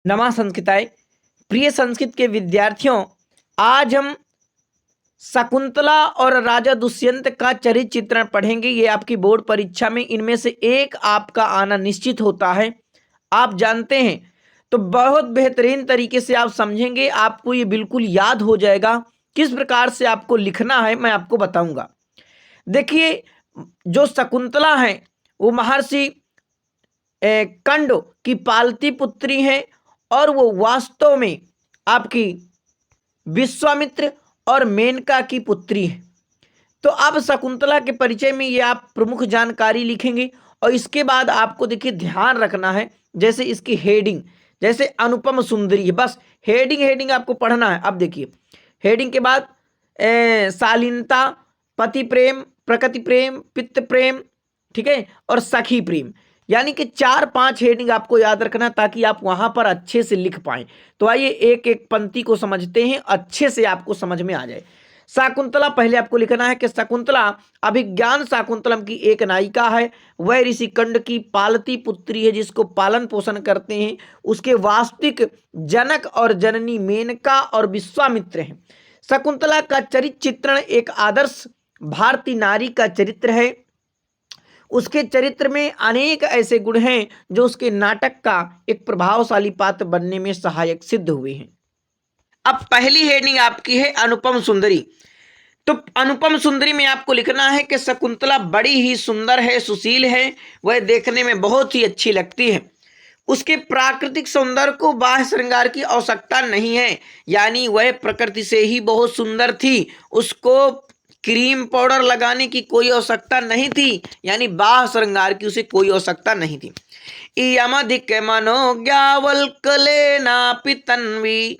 नमा संस्कृताय। प्रिय संस्कृत के विद्यार्थियों, आज हम शकुंतला और राजा दुष्यंत का चरित्र चित्रण पढ़ेंगे। ये आपकी बोर्ड परीक्षा में इनमें से एक आपका आना निश्चित होता है, आप जानते हैं। तो बहुत बेहतरीन तरीके से आप समझेंगे, आपको ये बिल्कुल याद हो जाएगा। किस प्रकार से आपको लिखना है मैं आपको बताऊंगा। देखिए, जो शकुंतला है वो महर्षि कंड की पालती पुत्री है और वो वास्तव में आपकी विश्वामित्र और मेनका की पुत्री है। तो अब शकुंतला के परिचय में ये आप प्रमुख जानकारी लिखेंगे और इसके बाद आपको देखिए ध्यान रखना है, जैसे इसकी हेडिंग, जैसे अनुपम सुंदरी है, बस हेडिंग हेडिंग आपको पढ़ना है। अब देखिए हेडिंग के बाद शालीनता, पति प्रेम, प्रकृति प्रेम, पितृ प्रेम, ठीक है, और सखी प्रेम, यानी कि 4-5 हेडिंग आपको याद रखना ताकि आप वहां पर अच्छे से लिख पाएं। तो आइए एक एक पंक्ति को समझते हैं, अच्छे से आपको समझ में आ जाए। शाकुंतला, पहले आपको लिखना है कि शकुंतला अभिज्ञान शाकुंतलम की एक नायिका है। वह ऋषि कंड की पालती पुत्री है, जिसको पालन पोषण करते हैं उसके वास्तविक जनक और जननी मेनका और विश्वामित्र हैं। शकुंतला का चरित्र चित्रण एक आदर्श भारतीय नारी का चरित्र है। उसके चरित्र में अनेक ऐसे गुण हैं जो उसके नाटक का एक प्रभावशाली पात्र बनने में सहायक सिद्ध हुए हैं। अब पहली हेडिंग आपकी है अनुपम सुंदरी। तो अनुपम सुंदरी में आपको लिखना है कि शकुंतला बड़ी ही सुंदर है, सुशील है, वह देखने में बहुत ही अच्छी लगती है। उसके प्राकृतिक सौंदर्य को बाह्य श्रृंगार की आवश्यकता नहीं है, यानी वह प्रकृति से ही बहुत सुंदर थी, उसको क्रीम पाउडर लगाने की कोई आवश्यकता नहीं थी, यानी बाह्य श्रृंगार की उसे कोई आवश्यकता नहीं थी। इयमधिक मनोज्ञावल्कलेना पितन्वी,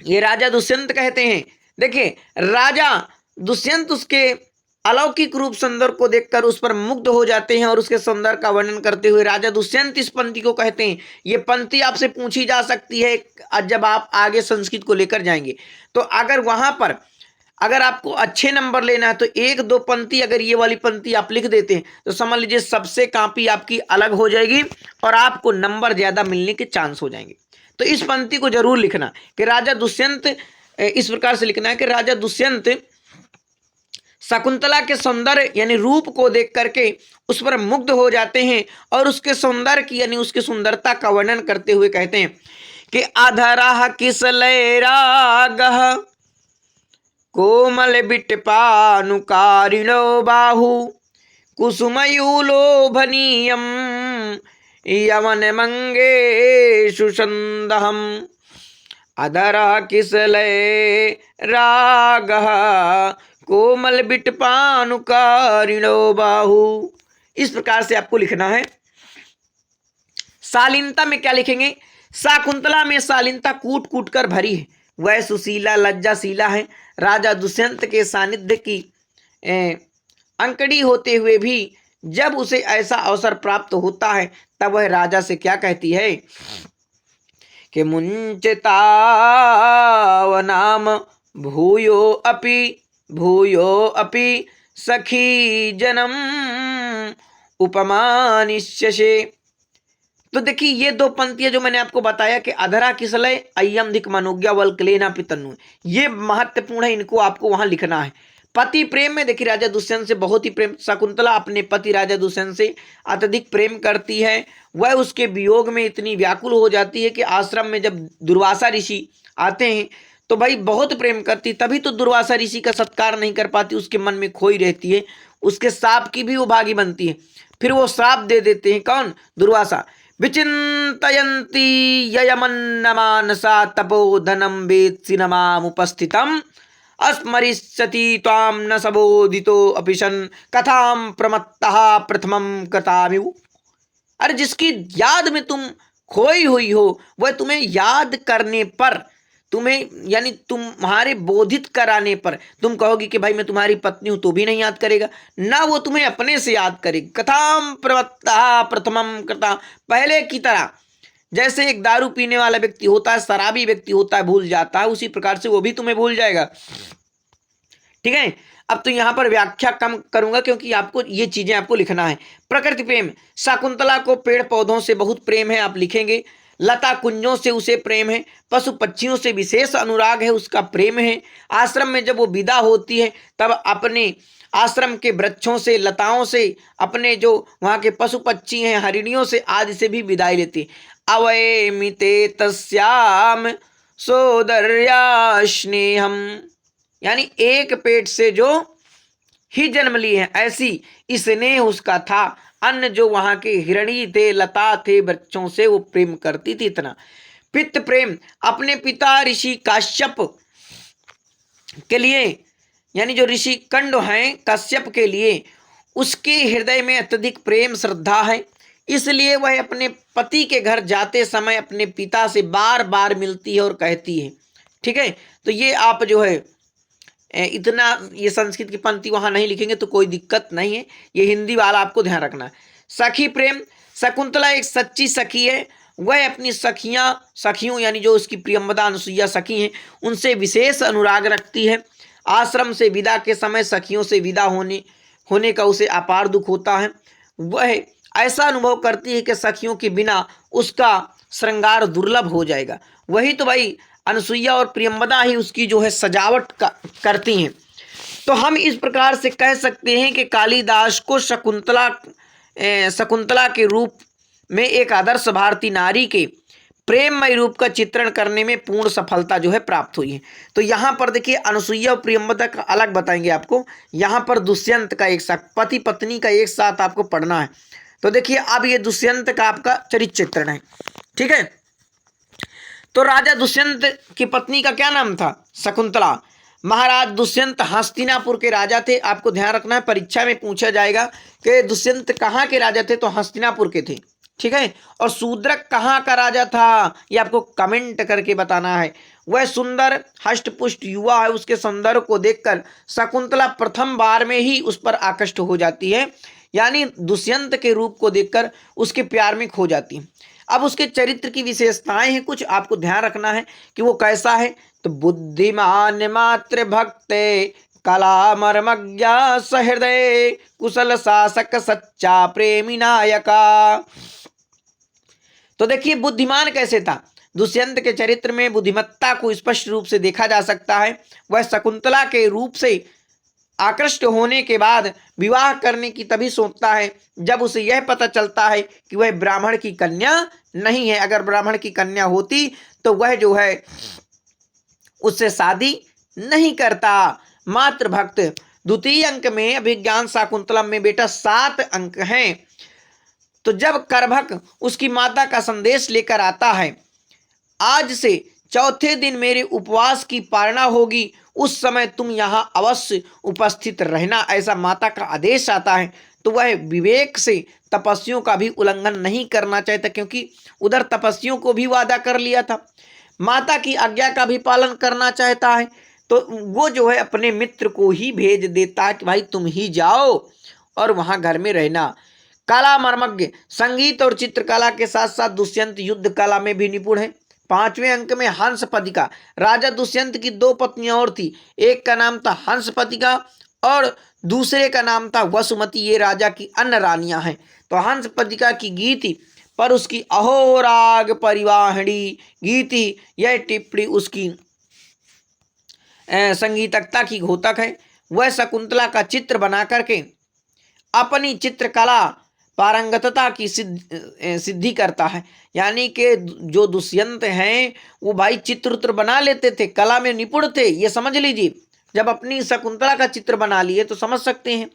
ये राजा दुष्यंत कहते हैं। देखिए, राजा दुष्यंत उसके अलौकिक रूप सौंदर्य को देखकर उस पर मुग्ध हो जाते हैं और उसके सौंदर्य का वर्णन करते हुए राजा दुष्यंत इस पंक्ति को कहते हैं। ये पंक्ति आपसे पूछी जा सकती है जब आप आगे संस्कृत को लेकर जाएंगे। तो अगर वहां पर अगर आपको अच्छे नंबर लेना है तो एक दो पंक्ति अगर ये वाली पंक्ति आप लिख देते हैं तो समझ लीजिए सबसे कॉपी आपकी अलग हो जाएगी और आपको नंबर ज्यादा मिलने के चांस हो जाएंगे। तो इस पंक्ति को जरूर लिखना कि राजा दुष्यंत, इस प्रकार से लिखना है कि राजा दुष्यंत शकुंतला के सौंदर्य यानी रूप को देख करके उस पर मुग्ध हो जाते हैं और उसके सौंदर्य की यानी उसकी सुंदरता का वर्णन करते हुए कहते हैं कि अधरा किसलैरागः कोमल बिटपानुकारिणो बाहु कुसुमयूलोभनीयम यमन मंगेशु संदहम अधरा किसलय रागः कोमल बिटपानुकारिणो बाहु। इस प्रकार से आपको लिखना है। शालीनता में क्या लिखेंगे? शाकुंतला में शालीनता कूट कूट कर भरी है, वह सुशीला लज्जाशीला है। राजा दुष्यंत के सानिध्य की अंकड़ी होते हुए भी जब उसे ऐसा अवसर प्राप्त होता है तब वह राजा से क्या कहती है कि मुंचितावनाम भूयो अपि सखी जनम उपमानिष्यसे। तो देखिए ये दो पंक्तियां जो मैंने आपको बताया कि अधरा किसलय अय्यम धिक मनोज्ञा वल्कलेना पितन्नु, ये महत्वपूर्ण है, इनको आपको वहां लिखना है। पति प्रेम में देखिए राजा दुष्यंत से बहुत ही प्रेम, शकुंतला अपने पति राजा दुष्यंत से अत्यधिक प्रेम करती है। वह उसके वियोग में इतनी व्याकुल हो जाती है कि आश्रम में जब दुर्वासा ऋषि आते हैं तो भाई बहुत प्रेम करती, तभी तो दुर्वासा ऋषि का सत्कार नहीं कर पाती, उसके मन में खोई रहती है, उसके श्राप की भी वो भागी बनती है। फिर वो श्राप दे देते हैं, कौन? दुर्वासा। विचिन्तयन्ती ययमन्नमानसा तपोधनं वेत्सि न मामुपस्थितम् अस्मरिष्यति त्वां न सबोधितो अपि सन् कथां प्रमत्तः प्रथमं कथामिव। अरे जिसकी याद में तुम खोई हुई हो वह तुम्हें याद करने पर, तुम्हें यानी तुम्हारे बोधित कराने पर तुम कहोगी कि भाई मैं तुम्हारी पत्नी हूं, तो भी नहीं याद करेगा ना, वो तुम्हें अपने से याद करेगी। कथाम प्रवत्ता प्रथमम कथा, पहले की तरह जैसे एक दारू पीने वाला व्यक्ति होता है, शराबी व्यक्ति होता है, भूल जाता है, उसी प्रकार से वो भी तुम्हें भूल जाएगा। ठीक है, अब तो यहां पर व्याख्या कम करूंगा क्योंकि आपको ये चीजें आपको लिखना है। प्रकृति प्रेम, शकुंतला को पेड़ पौधों से बहुत प्रेम है, आप लिखेंगे। लता कुंजों से उसे प्रेम है, पशु पक्षियों से विशेष अनुराग है, उसका प्रेम है। आश्रम में जब वो विदा होती है तब अपने आश्रम के वृक्षों से, लताओं से, अपने जो वहाँ के पशु पक्षी हैं, हरिणियों से आदि से भी विदाई लेती। अवैमिते तस्याम सोदर्या स्नेहम, यानी एक पेट से जो ही जन्म ली है ऐसी स्नेह उसका था। अन्य जो वहां के हिरणी थे, लता थे, वृक्षों से वो प्रेम करती थी इतना। पितृ प्रेम, अपने पिता ऋषि काश्यप के लिए, यानी जो ऋषि कंड हैं कश्यप के लिए, उसके हृदय में अत्यधिक प्रेम श्रद्धा है, इसलिए वह अपने पति के घर जाते समय अपने पिता से बार बार मिलती है और कहती है। ठीक है, तो ये आप जो है इतना, ये संस्कृत की पंक्ति वहां नहीं लिखेंगे तो कोई दिक्कत नहीं है, ये हिंदी वाला आपको ध्यान रखना है। सखी प्रेम, शकुंतला एक सच्ची सखी है, वह अपनी सखियों यानी जो उसकी प्रियंवदा अनुसुईया सखी हैं उनसे विशेष अनुराग रखती है। आश्रम से विदा के समय सखियों से विदा होने का उसे अपार दुख होता है। वह ऐसा अनुभव करती है कि सखियों के बिना उसका श्रृंगार दुर्लभ हो जाएगा। वही तो भाई अनुसुईया और प्रियंवदा ही उसकी जो है सजावट करती हैं। तो हम इस प्रकार से कह सकते हैं कि कालिदास को शकुंतला के रूप में एक आदर्श भारतीय नारी के प्रेममय रूप का चित्रण करने में पूर्ण सफलता जो है प्राप्त हुई है। तो यहाँ पर देखिए अनुसुईया और प्रियंवदा का अलग बताएंगे आपको, यहाँ पर दुष्यंत का एक साथ, पति पत्नी का एक साथ आपको पढ़ना है। तो देखिए अब ये दुष्यंत का आपका चरित्र चित्रण है। ठीक है, तो राजा दुष्यंत की पत्नी का क्या नाम था? शकुंतला। महाराज दुष्यंत हस्तिनापुर के राजा थे। आपको ध्यान रखना है, परीक्षा में पूछा जाएगा कि दुष्यंत कहाँ के राजा थे, तो हस्तिनापुर के थे। ठीक है, और शूद्रक कहाँ का राजा था ये आपको कमेंट करके बताना है। वह सुंदर हष्टपुष्ट युवा है, उसके सौंदर्य को देखकर शकुंतला प्रथम बार में ही उस पर आकृष्ट हो जाती है, यानी दुष्यंत के रूप को देखकर उसके प्यार में खो जाती है। अब उसके चरित्र की विशेषताएं हैं कुछ, आपको ध्यान रखना है कि वो कैसा है। तो बुद्धिमान मातृ भक्ते, कला मर्मज्ञा सहृदय, कुशल शासक सच्चा प्रेमी नायका। तो देखिए बुद्धिमान कैसे था, दुष्यंत के चरित्र में बुद्धिमत्ता को स्पष्ट रूप से देखा जा सकता है। वह शकुंतला के रूप से आकृष्ट होने के बाद विवाह करने की तभी सोचता है जब उसे यह पता चलता है कि वह ब्राह्मण की कन्या नहीं है। अगर ब्राह्मण की कन्या होती तो वह जो है उससे शादी नहीं करता। मातृभक्त, द्वितीय अंक में अभिज्ञान शाकुंतलम में बेटा 7 अंक हैं। तो जब करभक उसकी माता का संदेश लेकर आता है, आज से चौथे दिन मेरे उपवास की पारणा होगी, उस समय तुम यहाँ अवश्य उपस्थित रहना, ऐसा माता का आदेश आता है। तो वह विवेक से तपस्वियों का भी उल्लंघन नहीं करना चाहता, क्योंकि उधर तपस्वियों को भी वादा कर लिया था, माता की आज्ञा का भी पालन करना चाहता है। तो वो जो है अपने मित्र को ही भेज देता है कि भाई तुम ही जाओ और वहाँ घर में रहना। कला मर्मज्ञ, संगीत और चित्रकला के साथ साथ दुष्यंत युद्ध कला में भी निपुण है। 5वें अंक में हंसपतिका, राजा दुष्यंत की 2 पत्नियां और थी, एक का नाम था हंसपतिका और दूसरे का नाम था वसुमती। ये राजा की अन्य रानियां हैं। तो हंसपतिका की गीति पर उसकी अहोराग परिवाहिणी गीति, यह टिप्पणी उसकी संगीतज्ञता की घोतक है। वह शकुंतला का चित्र बना करके अपनी चित्रकला पारंगतता की सिद्धि करता है। यानी कि जो दुष्यंत हैं वो भाई चित्र बना लेते थे, कला में निपुण थे, ये समझ लीजिए। जब अपनी शकुंतला का चित्र बना लिए तो समझ सकते हैं।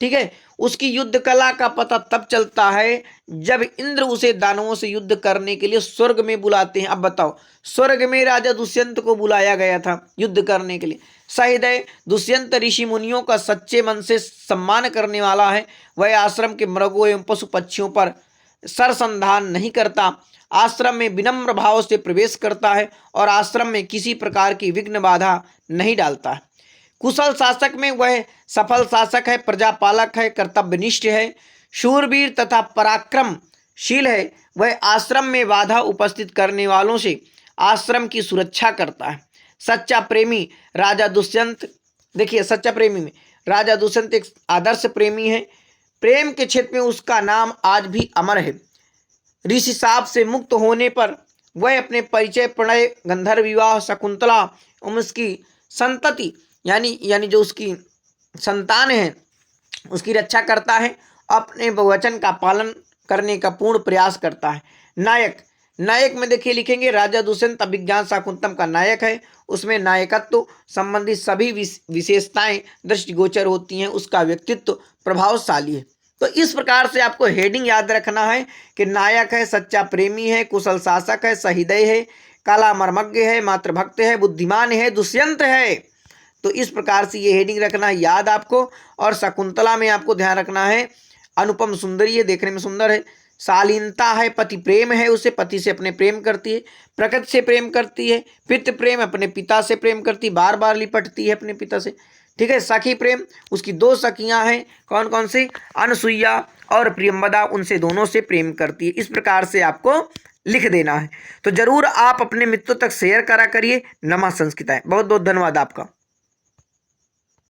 ठीक है, उसकी युद्ध कला का पता तब चलता है जब इंद्र उसे दानवों से युद्ध करने के लिए स्वर्ग में बुलाते हैं। अब बताओ, स्वर्ग में राजा दुष्यंत को बुलाया गया था युद्ध करने के लिए। सहृदय, दुष्यंत ऋषि मुनियों का सच्चे मन से सम्मान करने वाला है। वह आश्रम के मृगों एवं पशु पक्षियों पर सरसंधान नहीं करता, आश्रम में विनम्र भाव से प्रवेश करता है और आश्रम में किसी प्रकार की विघ्न बाधा नहीं डालता है। कुशल शासक में वह सफल शासक है, प्रजापालक है, कर्तव्यनिष्ठ है, शूरवीर तथा पराक्रमशील है। वह आश्रम में बाधा उपस्थित करने वालों से आश्रम की सुरक्षा करता है। सच्चा प्रेमी, राजा दुष्यंत, देखिए सच्चा प्रेमी में राजा दुष्यंत एक आदर्श प्रेमी है। प्रेम के क्षेत्र में उसका नाम आज भी अमर है। ऋषि साप से मुक्त होने पर वह अपने परिचय प्रणय गंधर्व विवाह शकुंतला उसकी संतति यानी जो उसकी संतान है उसकी रक्षा करता है, अपने वचन का पालन करने का पूर्ण प्रयास करता है। नायक में देखिए लिखेंगे राजा दुष्यंत अभिज्ञान शाकुंतलम का नायक है। उसमें नायकत्व संबंधित सभी विशेषताएं दृष्टिगोचर होती हैं। उसका व्यक्तित्व प्रभावशाली है। तो इस प्रकार से आपको हेडिंग याद रखना है कि नायक है, सच्चा प्रेमी है, कुशल शासक है, सहृदय है, काला मर्मज्ञ है, मातृभक्त है, बुद्धिमान है, दुष्यंत है। तो इस प्रकार से ये हेडिंग रखना है याद आपको। और शकुंतला में आपको ध्यान रखना है अनुपम सुंदरी है, देखने में सुंदर है, शालीनता है, पति प्रेम है, उसे पति से अपने प्रेम करती है, प्रकृति से प्रेम करती है, पितृ प्रेम अपने पिता से प्रेम करती है, बार बार लिपटती है अपने पिता से। ठीक है। सखी प्रेम, उसकी 2 सखियां हैं, कौन कौन सी, अनसुईया और प्रियंवदा, उनसे दोनों से प्रेम करती है। इस प्रकार से आपको लिख देना है। तो जरूर आप अपने मित्रों तक शेयर करा करिए। नमः संस्कृताय। बहुत बहुत धन्यवाद आपका।